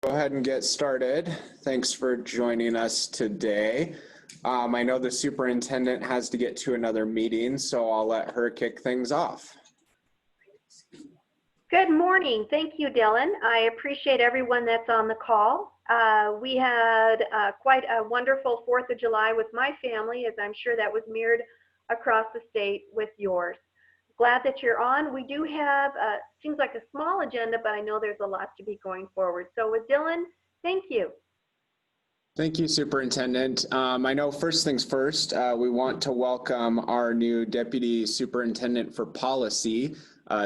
Go ahead and get started. Thanks for joining us today. I know the superintendent has to get to another meeting, so I'll let her kick things off. Good morning. Thank you, Dylan. I appreciate everyone that's on the call. We had quite a wonderful 4th of July with my family, as I'm sure that was mirrored across the state with yours. Glad that you're on. We do have, seems like a small agenda, but I know there's a lot to be going forward. So with Dylan, thank you. Thank you, Superintendent. I know first things first, we want to welcome our new Deputy Superintendent for Policy,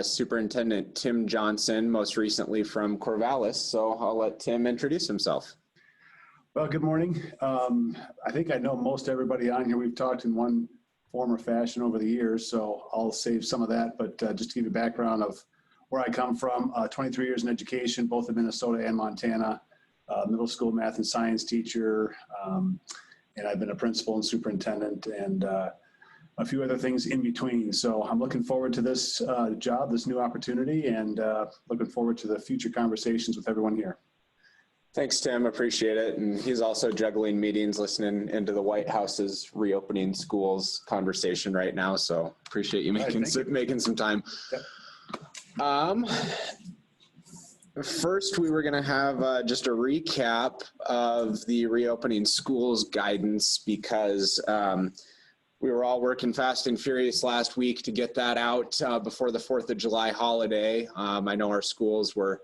Superintendent Tim Johnson, most recently from Corvallis. So I'll let Tim introduce himself. Well, good morning. I think I know most everybody on here. We've talked in one form or fashion over the years, so I'll save some of that. But just to give you a background of where I come from, 23 years in education, both in Minnesota and Montana, middle school math and science teacher, and I've been a principal and superintendent and a few other things in between. So I'm looking forward to this job, this new opportunity, and looking forward to the future conversations with everyone here. Thanks, Tim. Appreciate it. And he's also juggling meetings, listening into the White House's reopening schools conversation right now. So appreciate you making some time. Yep. First, we were going to have just a recap of the reopening schools guidance because we were all working fast and furious last week to get that out before the 4th of July holiday. I know our schools were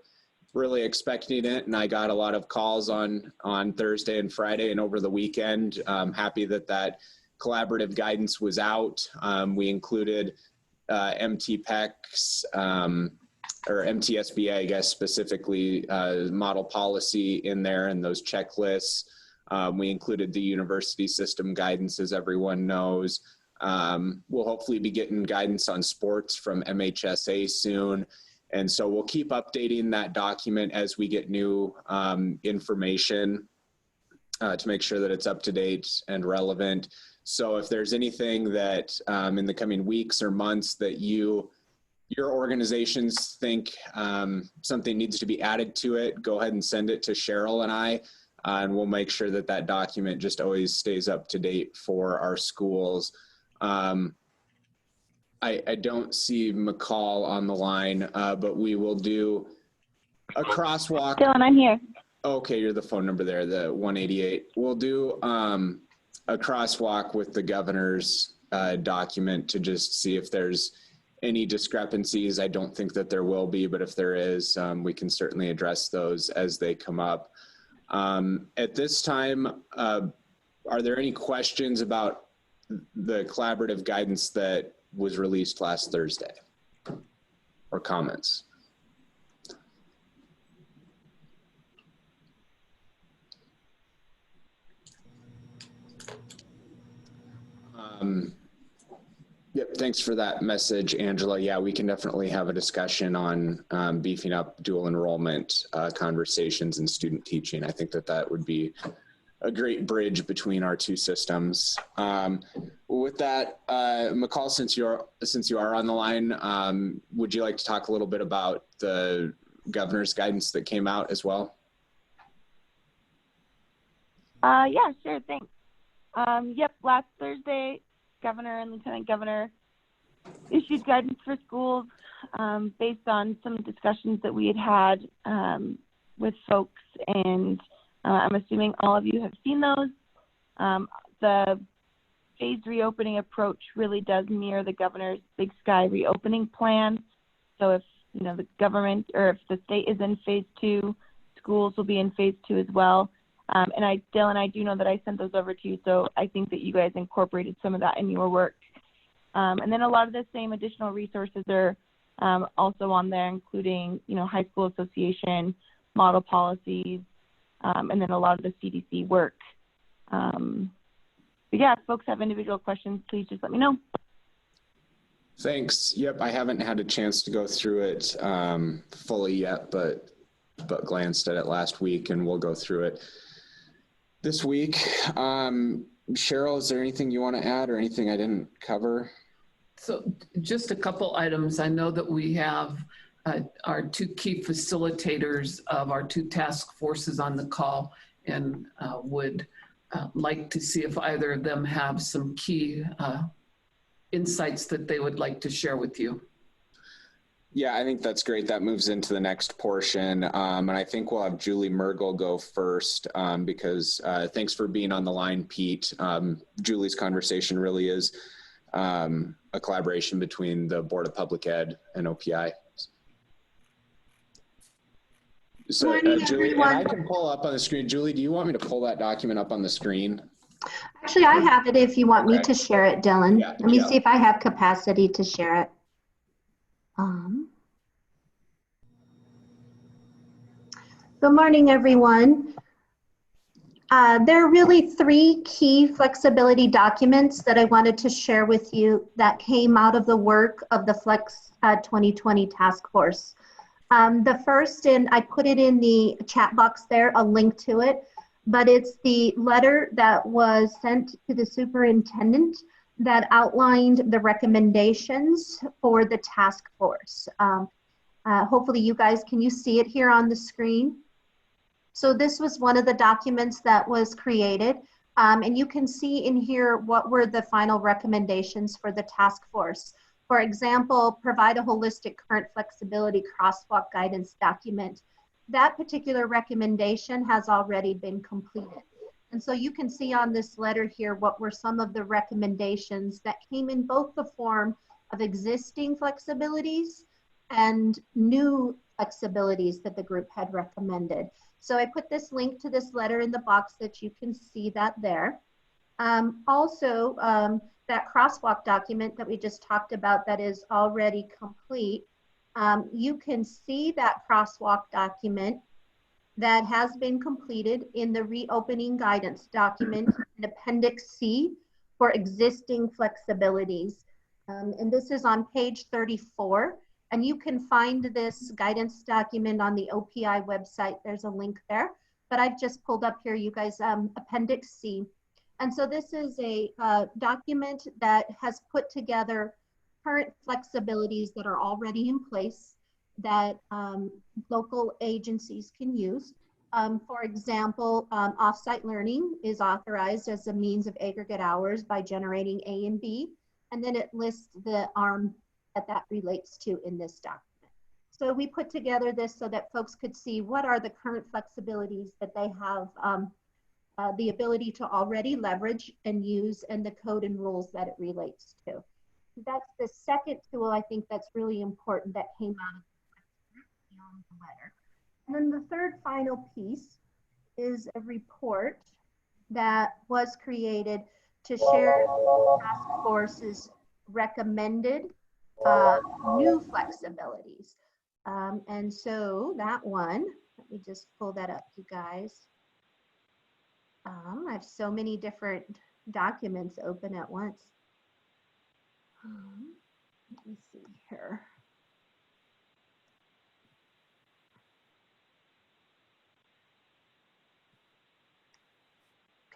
really expecting it, and I got a lot of calls on Thursday and Friday and over the weekend. I'm happy that collaborative guidance was out. We included MTPEC's or MTSBA, I guess specifically, model policy in there and those checklists. We included the university system guidance, as everyone knows. We'll hopefully be getting guidance on sports from MHSA soon. And so we'll keep updating that document as we get new information to make sure that it's up to date and relevant. So if there's anything that in the coming weeks or months that your organizations think something needs to be added to it, go ahead and send it to Cheryl and I, and we'll make sure that document just always stays up to date for our schools. I don't see McCall on the line, but we will do a crosswalk. Dylan, I'm here. Okay, you're the phone number there, the 188. We'll do a crosswalk with the governor's document to just see if there's any discrepancies. I don't think that there will be, but if there is, we can certainly address those as they come up. At this time, are there any questions about the collaborative guidance that was released last Thursday, or comments? Yep, thanks for that message, Angela. Yeah, we can definitely have a discussion on beefing up dual enrollment conversations and student teaching. I think that would be a great bridge between our two systems. With that, McCall, since you are on the line, would you like to talk a little bit about the governor's guidance that came out as well? Yeah, sure, thanks. Yep, last Thursday, Governor and Lieutenant Governor issued guidance for schools based on some discussions that we had with folks, and I'm assuming all of you have seen those. The phased reopening approach really does mirror the governor's Big Sky reopening plan. So if the government or if the state is in phase 2, schools will be in phase 2 as well. And Dylan, I do know that I sent those over to you, so I think that you guys incorporated some of that in your work. And then a lot of the same additional resources are also on there, including high school association, model policies, and then a lot of the CDC work. But yeah, if folks have individual questions, please just let me know. Thanks. Yep, I haven't had a chance to go through it fully yet, but glanced at it last week, and we'll go through it this week. Cheryl, is there anything you want to add or anything I didn't cover? So just a couple items. I know that we have our two key facilitators of our two task forces on the call, and would like to see if either of them have some key insights that they would like to share with you. Yeah, I think that's great. That moves into the next portion. And I think we'll have Julie Mergel go first because thanks for being on the line, Pete. Julie's conversation really is a collaboration between the Board of Public Ed and OPI. So Morning, Julie, and everyone. I can pull up on the screen. Julie, do you want me to pull that document up on the screen? Actually, I have it if you want me to share it, Dylan. Yeah, Let me yeah. see if I have capacity to share it. Good morning, everyone. There are really three key flexibility documents that I wanted to share with you that came out of the work of the Flex 2020 Task Force. The first, and I put it in the chat box there, a link to it, but it's the letter that was sent to the superintendent that outlined the recommendations for the task force. Hopefully you guys, can you see it here on the screen? So this was one of the documents that was created, and you can see in here what were the final recommendations for the task force. For example, provide a holistic current flexibility crosswalk guidance document. That particular recommendation has already been completed. And so you can see on this letter here what were some of the recommendations that came in both the form of existing flexibilities and new flexibilities that the group had recommended. So I put this link to this letter in the box that you can see that there. Also, that crosswalk document that we just talked about that is already complete, you can see that crosswalk document that has been completed in the reopening guidance document in Appendix C for existing flexibilities. And this is on page 34. And you can find this guidance document on the OPI website. There's a link there. But I've just pulled up here, you guys, Appendix C. And so this is a document that has put together current flexibilities that are already in place that local agencies can use. For example, offsite learning is authorized as a means of aggregate hours by generating A and B, and then it lists the ARM that relates to in this document. So we put together this so that folks could see what are the current flexibilities that they have the ability to already leverage and use, and the code and rules that it relates to. That's the second tool I think that's really important that came out of the letter. And then the third final piece is a report that was created to share the task force's recommended new flexibilities. And so that one, let me just pull that up, you guys. I have so many different documents open at once. Let me see here.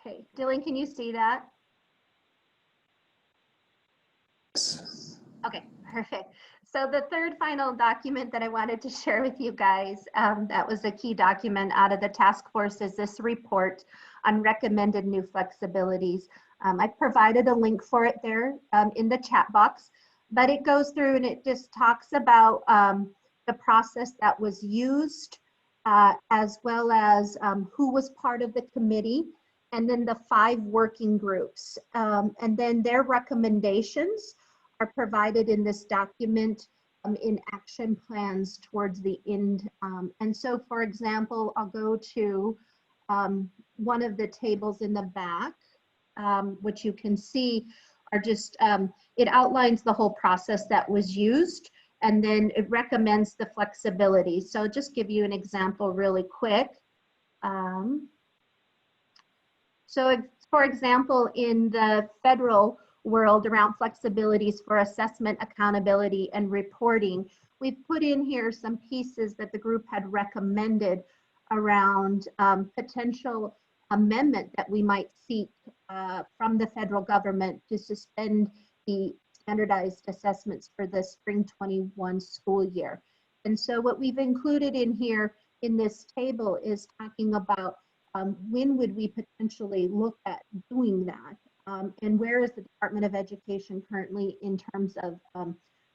Okay, Dylan, can you see that? Okay, perfect. So the third final document that I wanted to share with you guys, that was a key document out of the task force, is this report on recommended new flexibilities. I provided a link for it there in the chat box, but it goes through and it just talks about the process that was used, as well as who was part of the committee, and then the 5 working groups. And then their recommendations are provided in this document in action plans towards the end. And so, for example, I'll go to one of the tables in the back, which you can see are just, it outlines the whole process that was used, and then it recommends the flexibility. So I'll just give you an example really quick. So for example, in the federal world around flexibilities for assessment, accountability, and reporting, we've put in here some pieces that the group had recommended around potential amendment that we might seek from the federal government to suspend the standardized assessments for the spring 21 school year. And so what we've included in here in this table is talking about when would we potentially look at doing that? And where is the Department of Education currently in terms of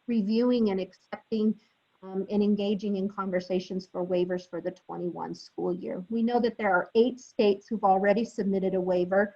reviewing and accepting and engaging in conversations for waivers for the 21 school year? We know that there are 8 states who've already submitted a waiver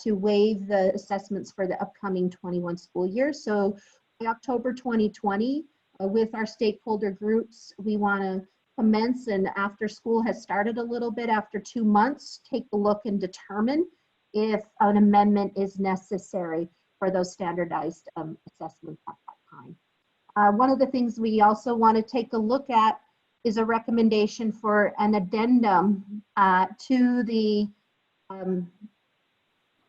to waive the assessments for the upcoming 21 school year. So by October 2020, with our stakeholder groups, we want to commence, and after school has started a little bit, after 2 months, take a look and determine if an amendment is necessary for those standardized assessments at that time. One of the things we also want to take a look at is a recommendation for an addendum to the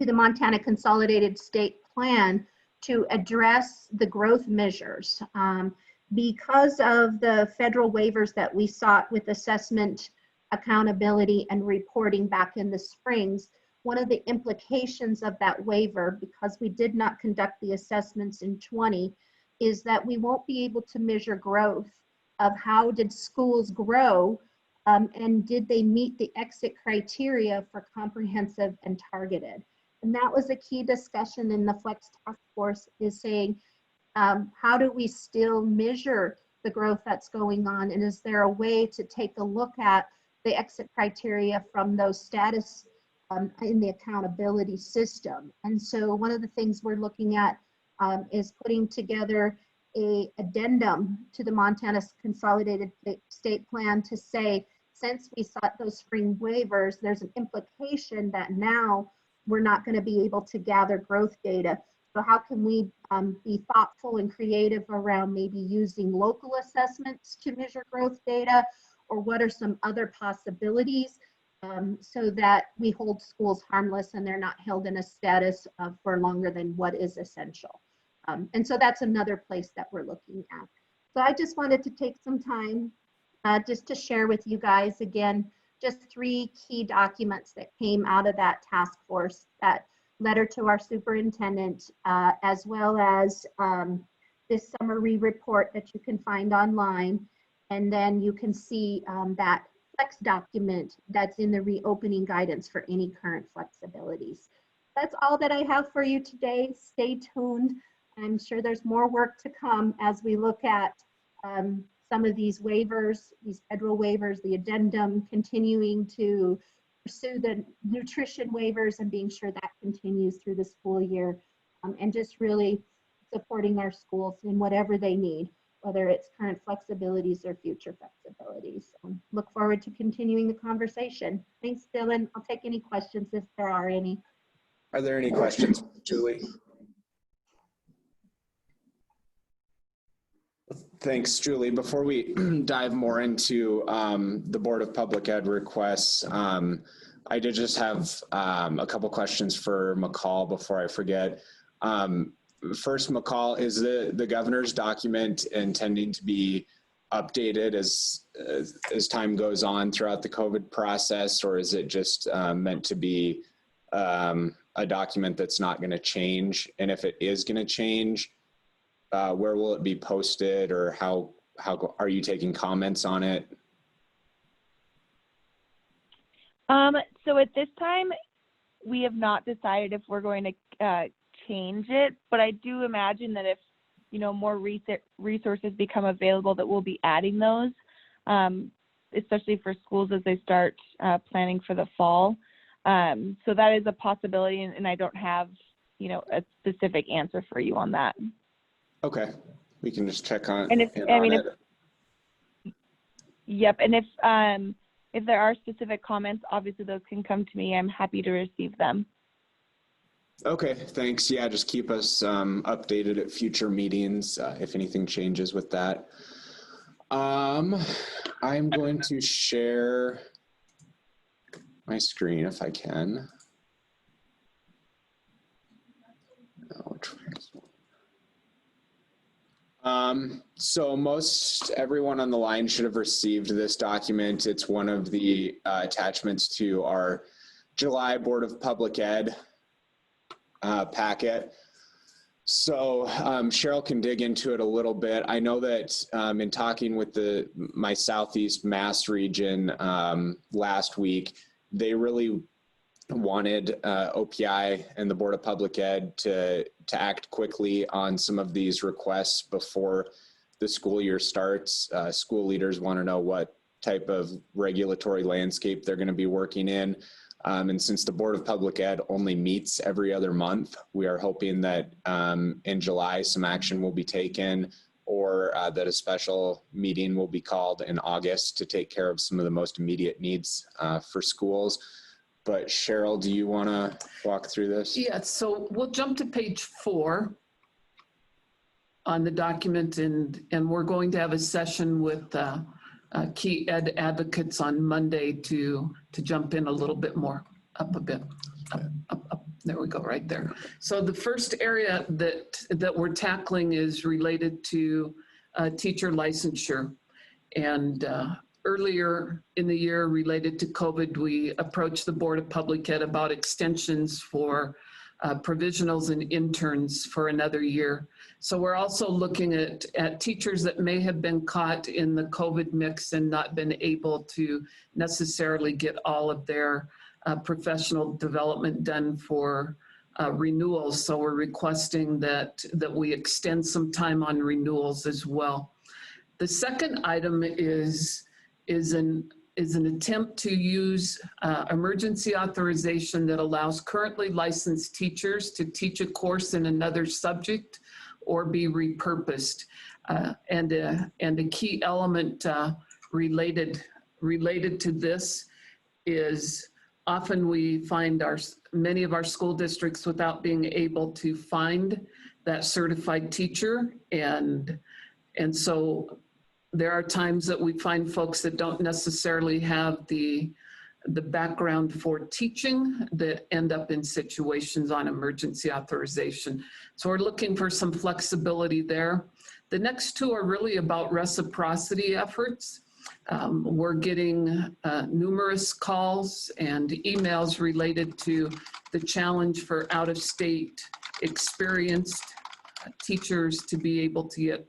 Montana Consolidated State Plan to address the growth measures. Because of the federal waivers that we sought with assessment, accountability, and reporting back in the springs, one of the implications of that waiver, because we did not conduct the assessments in 20, is that we won't be able to measure growth of how did schools grow and did they meet the exit criteria for comprehensive and targeted. And that was a key discussion in the Flex Task Force, is saying, how do we still measure the growth that's going on? And is there a way to take a look at the exit criteria from those status in the accountability system? And so one of the things we're looking at is putting together a addendum to the Montana Consolidated State Plan to say, since we sought those spring waivers, there's an implication that now we're not going to be able to gather growth data. So how can we be thoughtful and creative around maybe using local assessments to measure growth data, or what are some other possibilities so that we hold schools harmless and they're not held in a status for longer than what is essential. And so that's another place that we're looking at. So I just wanted to take some time just to share with you guys, again, just 3 key documents that came out of that task force: that letter to our superintendent, as well as this summary report that you can find online. And then you can see that flex document that's in the reopening guidance for any current flexibilities. That's all that I have for you today. Stay tuned. I'm sure there's more work to come as we look at some of these waivers, these federal waivers, the addendum, continuing to pursue the nutrition waivers and being sure that continues through the school year, and just really supporting our schools in whatever they need, whether it's current flexibilities or future flexibilities. Look forward to continuing the conversation. Thanks, Dylan. I'll take any questions if there are any. Are there any questions, Julie? Thanks, Julie. Before we dive more into the Board of Public Ed requests, I did just have a couple questions for McCall before I forget. First, McCall, is the governor's document intending to be updated as time goes on throughout the COVID process, or is it just meant to be a document that's not going to change? And if it is going to change, where will it be posted, or how are you taking comments on it? So at this time, we have not decided if we're going to change it, but I do imagine that if, more resources become available, that we'll be adding those, especially for schools as they start planning for the fall. So that is a possibility, and I don't have, a specific answer for you on that. Okay, we can just check on. And yep, and if there are specific comments, obviously those can come to me. I'm happy to receive them. Okay, thanks. Yeah, just keep us updated at future meetings if anything changes with that. I'm going to share my screen if I can. So most everyone on the line should have received this document. It's one of the attachments to our July Board of Public Ed packet. So Cheryl can dig into it a little bit. I know that in talking with my Southeast Mass region last week, they really wanted OPI and the Board of Public Ed to act quickly on some of these requests before the school year starts. School leaders want to know what type of regulatory landscape they're going to be working in. And since the Board of Public Ed only meets every other month, we are hoping that in July some action will be taken, or that a special meeting will be called in August to take care of some of the most immediate needs for schools. But Cheryl, do you want to walk through this? Yeah, so we'll jump to page 4 on the document, and we're going to have a session with key ed advocates on Monday to jump in a little bit more, up a bit, up. There we go, right there. So the first area that we're tackling is related to teacher licensure. And earlier in the year, related to COVID, we approached the Board of Public Ed about extensions for provisionals and interns for another year. So we're also looking at teachers that may have been caught in the COVID mix and not been able to necessarily get all of their professional development done for renewals. So we're requesting that we extend some time on renewals as well. The second item is an attempt to use emergency authorization that allows currently licensed teachers to teach a course in another subject or be repurposed. And a key element related to this is often we find many of our school districts without being able to find that certified teacher. And so there are times that we find folks that don't necessarily have the background for teaching that end up in situations on emergency authorization. So we're looking for some flexibility there. The next two are really about reciprocity efforts. We're getting numerous calls and emails related to the challenge for out-of-state experienced teachers to be able to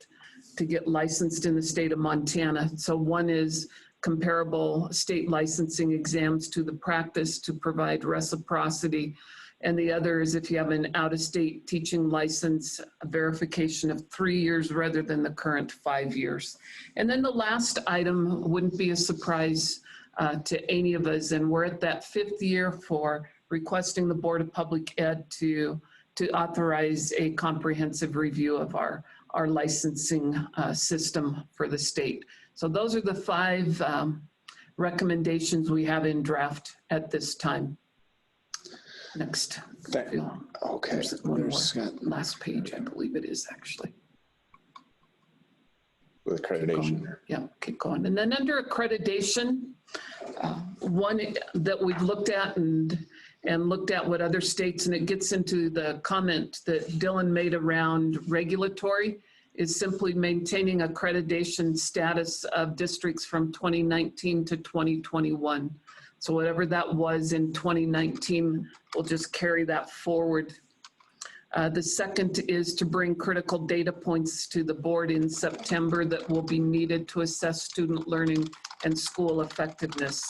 get licensed in the state of Montana. So one is comparable state licensing exams to the practice to provide reciprocity. And the other is if you have an out-of-state teaching license, a verification of 3 years rather than the current 5 years. And then the last item wouldn't be a surprise to any of us. And we're at that 5th year for requesting the Board of Public Ed to authorize a comprehensive review of our licensing system for the state. So those are the 5 recommendations we have in draft at this time. Next. Okay. There's one more. Last page, I believe it is actually. With accreditation. Yeah, keep going. And then under accreditation, one that we've looked at and looked at what other states, and it gets into the comment that Dylan made around regulatory, is simply maintaining accreditation status of districts from 2019 to 2021. So whatever that was in 2019, we'll just carry that forward. The second is to bring critical data points to the board in September that will be needed to assess student learning and school effectiveness.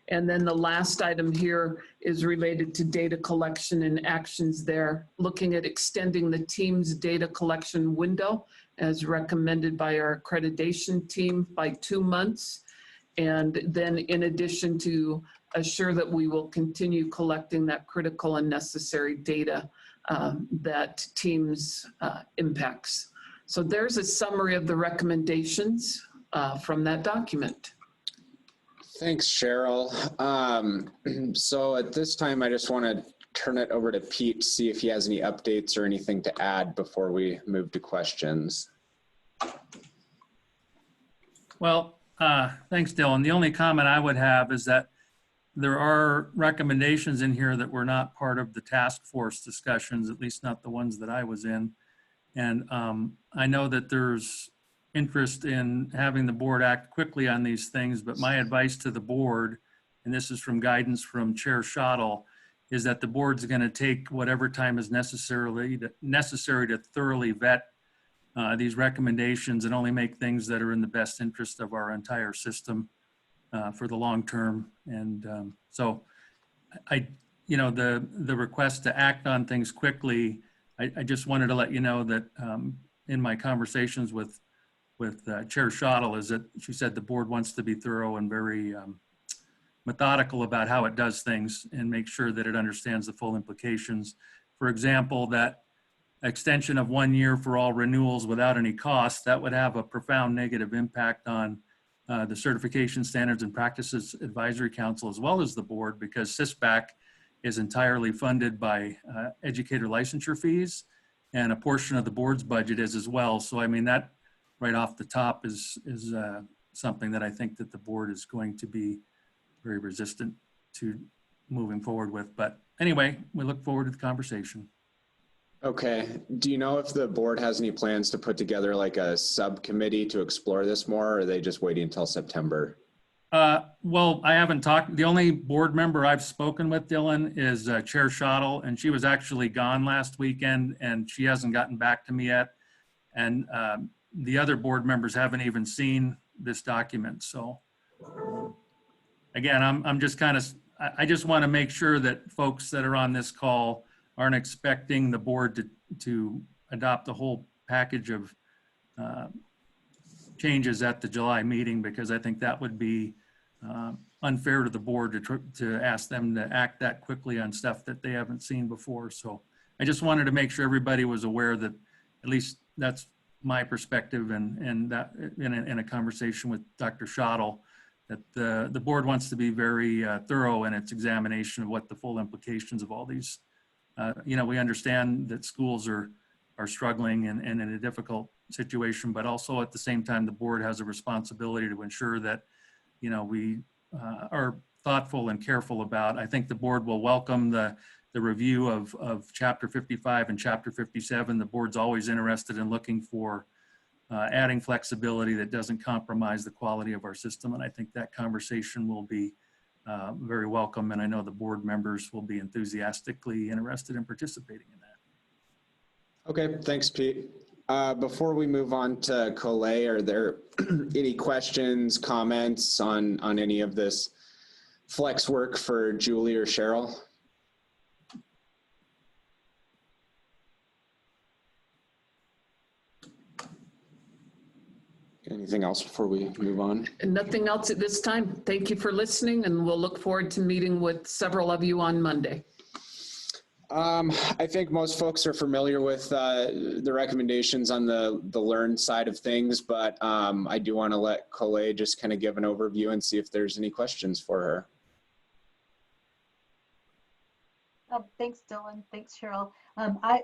And then the last item here is related to data collection and actions there, looking at extending the team's data collection window as recommended by our accreditation team by 2 months. And then in addition to assure that we will continue collecting that critical and necessary data that teams impacts. So there's a summary of the recommendations from that document. Thanks, Cheryl. So at this time, I just want to turn it over to Pete to see if he has any updates or anything to add before we move to questions. Well, thanks, Dylan. The only comment I would have is that there are recommendations in here that were not part of the task force discussions, at least not the ones that I was in. And I know that there's interest in having the board act quickly on these things, but my advice to the board, and this is from guidance from Chair Schottel, is that the board's going to take whatever time is necessary to thoroughly vet these recommendations and only make things that are in the best interest of our entire system for the long term. And so the request to act on things quickly, I just wanted to let you know that in my conversations with Chair Schottel is that she said the board wants to be thorough and very methodical about how it does things and make sure that it understands the full implications. For example, that extension of 1 year for all renewals without any cost, that would have a profound negative impact on the Certification Standards and Practices Advisory Council, as well as the board, because CISPAC is entirely funded by educator licensure fees, and a portion of the board's budget is as well. So I mean, that right off the top is something that I think that the board is going to be very resistant to moving forward with. But anyway, we look forward to the conversation. Okay. Do you know if the board has any plans to put together like a subcommittee to explore this more, or are they just waiting until September? Well, I haven't talked. The only board member I've spoken with, Dylan, is Chair Schottel, and she was actually gone last weekend and she hasn't gotten back to me yet. And the other board members haven't even seen this document. So again, I'm just kind of, I just want to make sure that folks that are on this call aren't expecting the board to adopt a whole package of changes at the July meeting, because I think that would be unfair to the board to ask them to act that quickly on stuff that they haven't seen before. So I just wanted to make sure everybody was aware that at least that's my perspective, and that in a conversation with Dr. Schottel, that the board wants to be very thorough in its examination of what the full implications of all these. We understand that schools are struggling and in a difficult situation, but also at the same time, the board has a responsibility to ensure that, we are thoughtful and careful about. I think the board will welcome the review of Chapter 55 and Chapter 57. The board's always interested in looking for adding flexibility that doesn't compromise the quality of our system. And I think that conversation will be very welcome. And I know the board members will be enthusiastically interested in participating in that. Okay, thanks, Pete. Before we move on to Collet, are there any questions, comments on any of this flex work for Julie or Cheryl? Anything else before we move on? Nothing else at this time. Thank you for listening, and we'll look forward to meeting with several of you on Monday. I think most folks are familiar with the recommendations on the Learn side of things, but I do want to let Collet just kind of give an overview and see if there's any questions for her. Thanks, Dylan. Thanks, Cheryl. I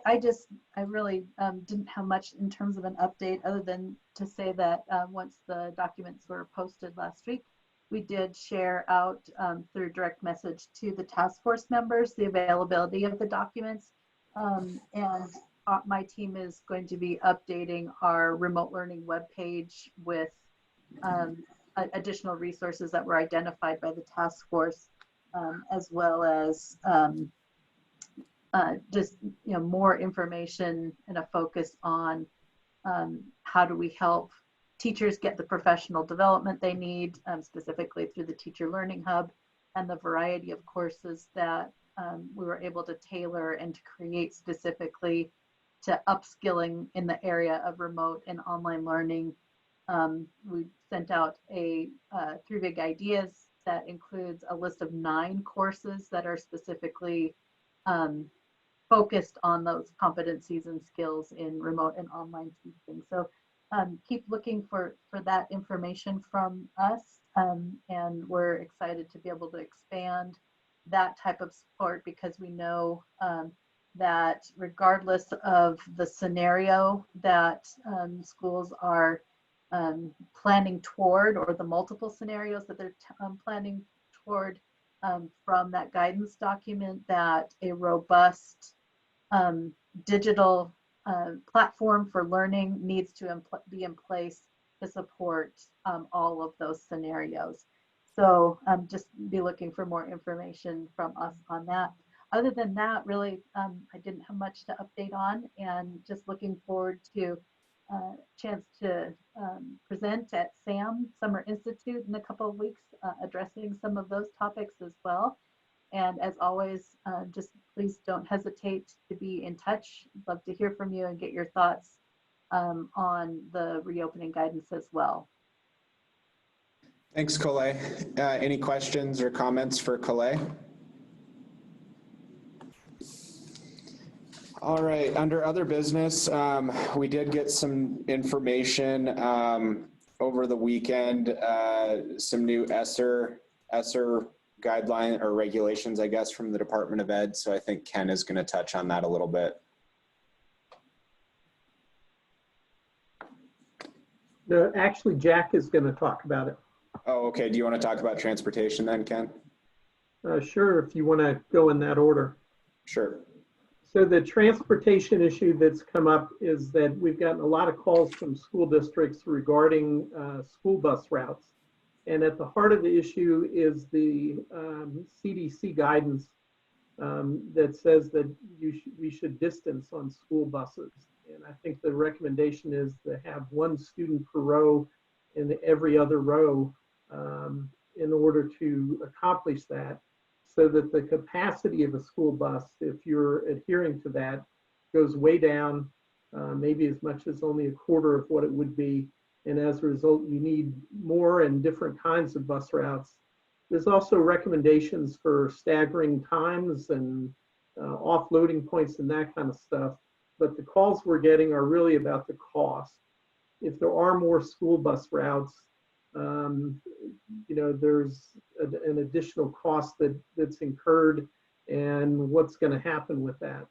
really didn't have much in terms of an update other than to say that once the documents were posted last week, we did share out through direct message to the task force members the availability of the documents. And my team is going to be updating our remote learning webpage with additional resources that were identified by the task force, as well as just more information and a focus on how do we help teachers get the professional development they need, specifically through the Teacher Learning Hub and the variety of courses that we were able to tailor and to create specifically to upskilling in the area of remote and online learning. We sent out a 3 big ideas that includes a list of 9 courses that are specifically focused on those competencies and skills in remote and online teaching. So keep looking for that information from us, and we're excited to be able to expand that type of support, because we know that regardless of the scenario that schools are planning toward, or the multiple scenarios that they're planning toward from that guidance document, that a robust digital platform for learning needs to be in place to support all of those scenarios. So just be looking for more information from us on that. Other than that, really, I didn't have much to update on, and just looking forward to chance to present at SAM Summer Institute in a couple of weeks, addressing some of those topics as well. And as always, just please don't hesitate to be in touch. Love to hear from you and get your thoughts on the reopening guidance as well. Thanks, Colette. Any questions or comments for Colette? All right, under other business, we did get some information over the weekend, some new ESSER guideline or regulations, I guess, from the Department of Ed. So I think Ken is going to touch on that a little bit. No, actually, Jack is going to talk about it. Oh, okay. Do you want to talk about transportation then, Ken? Sure, if you want to go in that order. Sure. So the transportation issue that's come up is that we've gotten a lot of calls from school districts regarding school bus routes. And at the heart of the issue is the CDC guidance that says that we should distance on school buses. And I think the recommendation is to have one student per row in every other row in order to accomplish that, so that the capacity of a school bus, if you're adhering to that, goes way down, maybe as much as only a quarter of what it would be. And as a result, you need more and different kinds of bus routes. There's also recommendations for staggering times and offloading points and that kind of stuff. But the calls we're getting are really about the cost. If there are more school bus routes, you know, there's an additional cost that's incurred, and what's going to happen with that.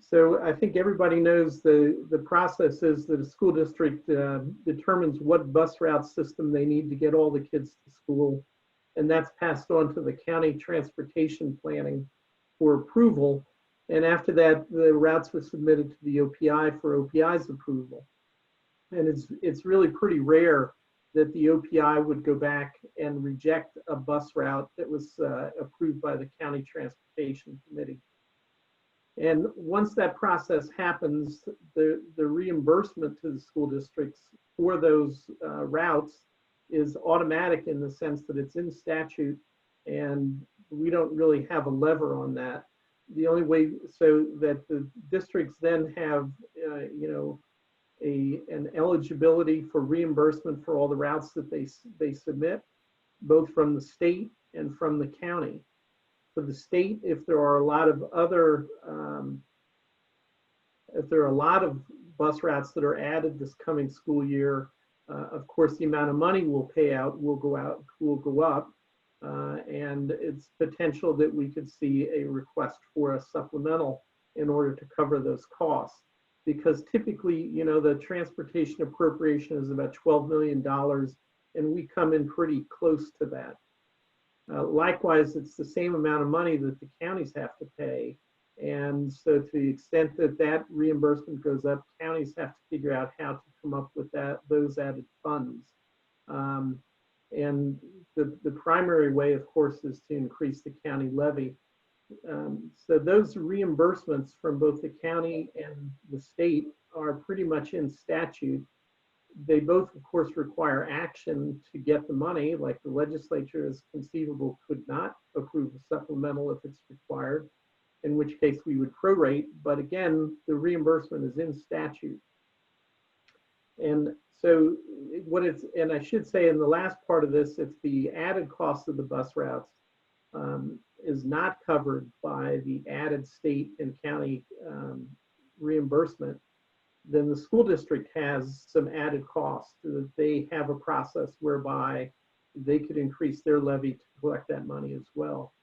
So I think everybody knows the process is that a school district determines what bus route system they need to get all the kids to school, and that's passed on to the county transportation planning for approval. And after that, the routes were submitted to the OPI for OPI's approval. And it's really pretty rare that the OPI would go back and reject a bus route that was approved by the County Transportation Committee. And once that process happens, the reimbursement to the school districts for those routes is automatic in the sense that it's in statute, and we don't really have a lever on that. The only way, so that the districts then have, you know, an eligibility for reimbursement for all the routes that they submit, both from the state and from the county. For the state, if there are a lot of other, if there are a lot of bus routes that are added this coming school year, of course, the amount of money we'll pay out will go up, and it's potential that we could see a request for a supplemental in order to cover those costs. Because typically, you know, the transportation appropriation is about $12 million, and we come in pretty close to that. Likewise, it's the same amount of money that the counties have to pay. And so to the extent that that reimbursement goes up, counties have to figure out how to come up with those added funds. And the primary way, of course, is to increase the county levy. So those reimbursements from both the county and the state are pretty much in statute. They both, of course, require action to get the money, like the legislature, as conceivable, could not approve a supplemental if it's required, in which case we would prorate. But again, the reimbursement is in statute. And so and I should say in the last part of this, if the added cost of the bus routes is not covered by the added state and county reimbursement, then the school district has some added costs. That they have a process whereby they could increase their levy to collect that money as well.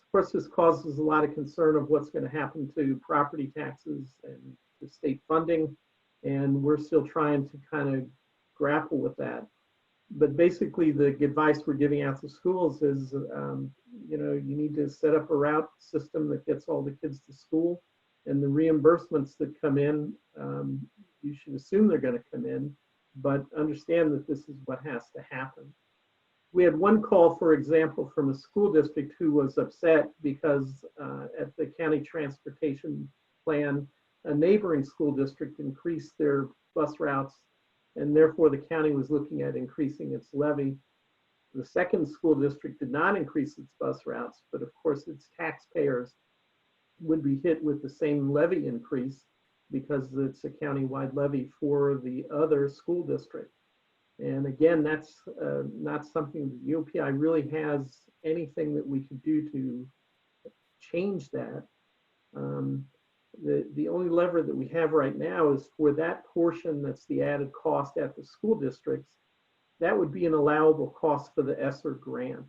Of course, this causes a lot of concern of what's going to happen to property taxes and the state funding, and we're still trying to kind of grapple with that. But basically, the advice we're giving out to schools is, you know, you need to set up a route system that gets all the kids to school, and the reimbursements that come in, you should assume they're going to come in, but understand that this is what has to happen. we had one call, for example, from a school district who was upset because at the county transportation plan, a neighboring school district increased their bus routes, and therefore the county was looking at increasing its levy. The second school district did not increase its bus routes, but of course its taxpayers would be hit with the same levy increase because it's a county-wide levy for the other school district. And again, that's not something that the OPI really has anything that we could do to change that. The only lever that we have right now is for that portion that's the added cost at the school districts. That would be an allowable cost for the ESSER grant.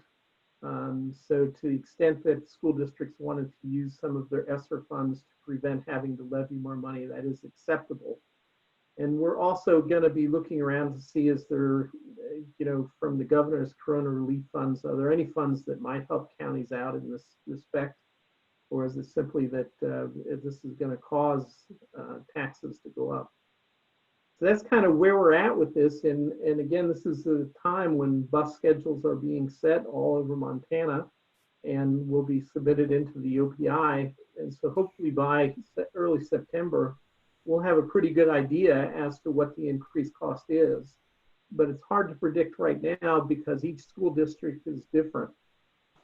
So to the extent that school districts wanted to use some of their ESSER funds to prevent having to levy more money, that is acceptable. And we're also going to be looking around to see, is there, from the governor's corona relief funds, are there any funds that might help counties out in this respect? Or is it simply that this is going to cause taxes to go up? So that's kind of where we're at with this. And again, this is the time when bus schedules are being set all over Montana and will be submitted into the OPI. And so hopefully by early September, we'll have a pretty good idea as to what the increased cost is. But it's hard to predict right now because each school district is different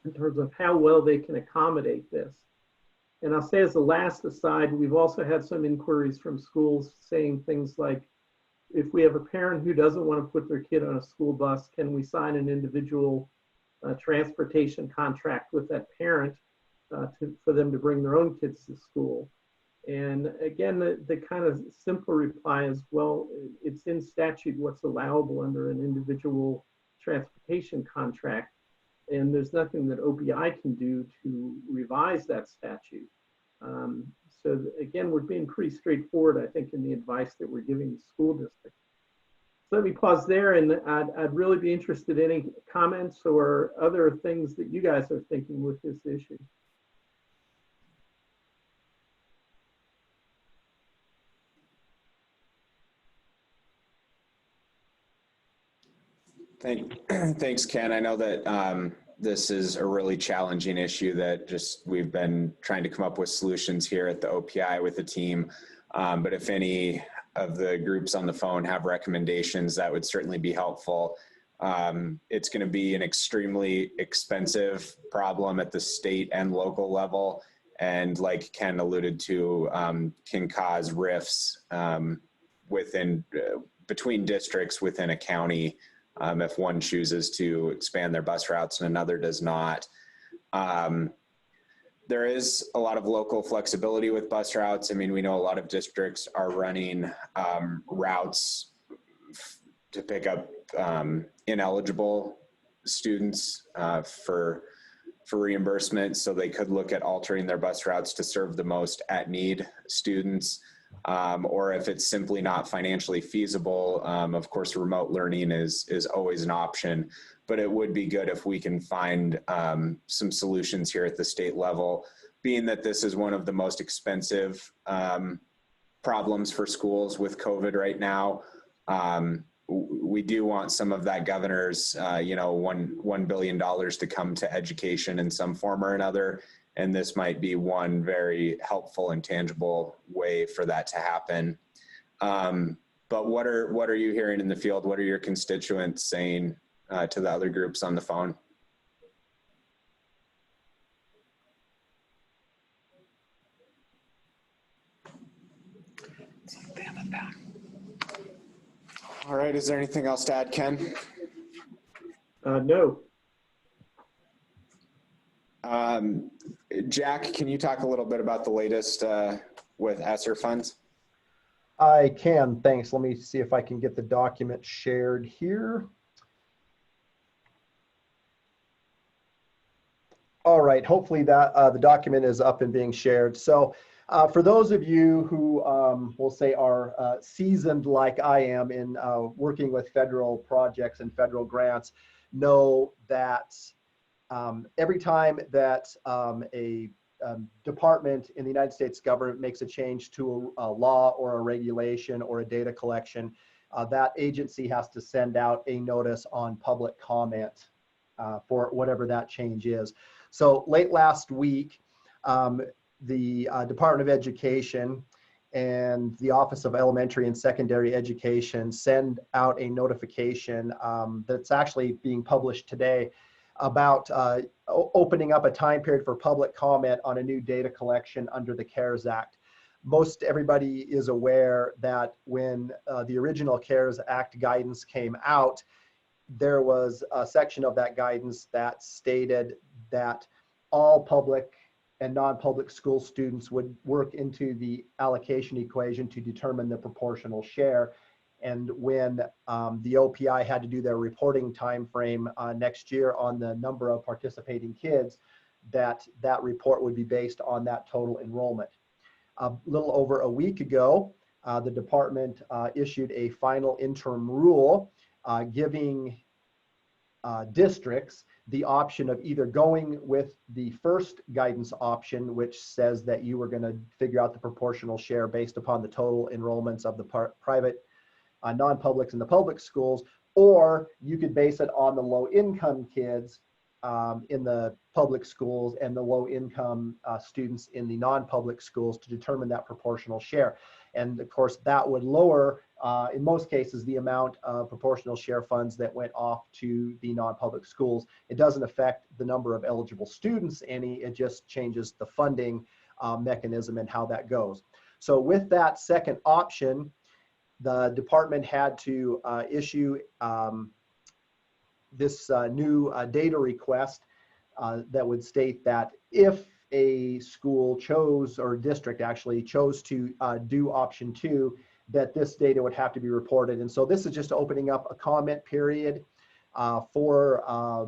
in terms of how well they can accommodate this. And I'll say as a last aside, we've also had some inquiries from schools saying things like, if we have a parent who doesn't want to put their kid on a school bus, can we sign an individual transportation contract with that parent for them to bring their own kids to school? And again, the kind of simple reply is, well, it's in statute what's allowable under an individual transportation contract. And there's nothing that OPI can do to revise that statute. So again, we're being pretty straightforward, I think, in the advice that we're giving the school district. So let me pause there, and I'd really be interested in any comments or other things that you guys are thinking with this issue. Thanks, Ken. I know that this is a really challenging issue that we've been trying to come up with solutions here at the OPI with the team. But if any of the groups on the phone have recommendations, that would certainly be helpful. It's going to be an extremely expensive problem at the state and local level. And like Ken alluded to, can cause rifts between districts within a county. If one chooses to expand their bus routes and another does not. There is a lot of local flexibility with bus routes. I mean, we know a lot of districts are running routes to pick up ineligible students for reimbursement. So they could look at altering their bus routes to serve the most at-need students. Or if it's simply not financially feasible, of course, remote learning is always an option, but it would be good if we can find some solutions here at the state level, being that this is one of the most expensive problems for schools with COVID right now. We do want some of that governor's, $1 billion to come to education in some form or another. And this might be one very helpful and tangible way for that to happen. But what are you hearing in the field? What are your constituents saying to the other groups on the phone? All right, is there anything else to add, Ken? No. Jack, can you talk a little bit about the latest with ESSER funds? I can, thanks. Let me see if I can get the document shared here. All right, hopefully that the document is up and being shared. So for those of you who we'll say are seasoned like I am in working with federal projects and federal grants, know that every time that a department in the United States government makes a change to a law or a regulation or a data collection, that agency has to send out a notice on public comment for whatever that change is. So late last week, the Department of Education and the Office of Elementary and Secondary Education send out a notification that's actually being published today about opening up a time period for public comment on a new data collection under the CARES Act. Most everybody is aware that when the original CARES Act guidance came out, there was a section of that guidance that stated that all public and non-public school students would work into the allocation equation to determine the proportional share. And when the OPI had to do their reporting time frame next year on the number of participating kids, that report would be based on that total enrollment. A little over a week ago, the department issued a final interim rule giving districts the option of either going with the first guidance option, which says that you were going to figure out the proportional share based upon the total enrollments of the private, non-publics and the public schools, or you could base it on the low-income kids in the public schools and the low-income students in the non-public schools to determine that proportional share. And of course, that would lower, in most cases, the amount of proportional share funds that went off to the non-public schools. It doesn't affect the number of eligible students any, it just changes the funding mechanism and how that goes. So with that second option, the department had to issue this new data request that would state that if a school chose, or district actually chose to do option 2, that this data would have to be reported. And so this is just opening up a comment period for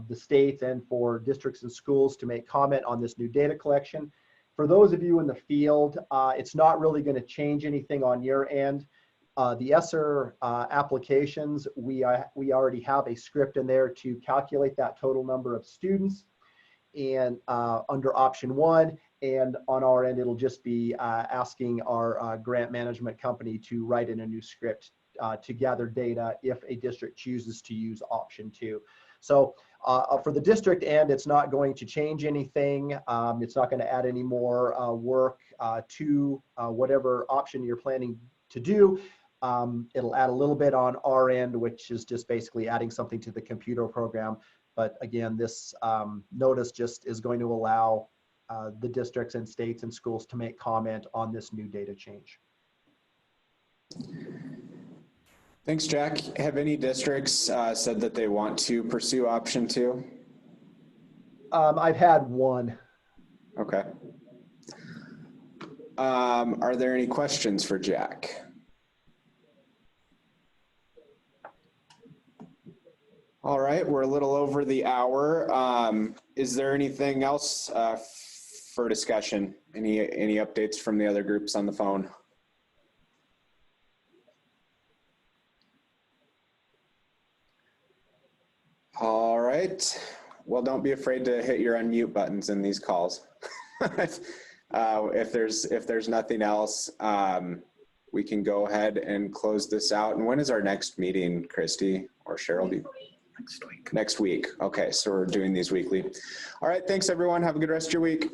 the states and for districts and schools to make comment on this new data collection. For those of you in the field, it's not really going to change anything on your end. The ESSER applications, we already have a script in there to calculate that total number of students, and under option 1, and on our end it'll just be asking our grant management company to write in a new script to gather data if a district chooses to use option 2. So for the district end, it's not going to change anything. It's not going to add any more work to whatever option you're planning to do. It'll add a little bit on our end, which is just basically adding something to the computer program. But again, this notice just is going to allow the districts and states and schools to make comment on this new data change. Thanks, Jack. Have any districts said that they want to pursue option 2? I've had one. Okay. Are there any questions for Jack? All right, we're a little over the hour. Is there anything else for discussion? Any updates from the other groups on the phone? All right. Well, don't be afraid to hit your unmute buttons in these calls. If there's nothing else, we can go ahead and close this out. And when is our next meeting, Christy or Cheryl? Next week. Next week. Okay, so we're doing these weekly. All right, thanks everyone. Have a good rest of your week.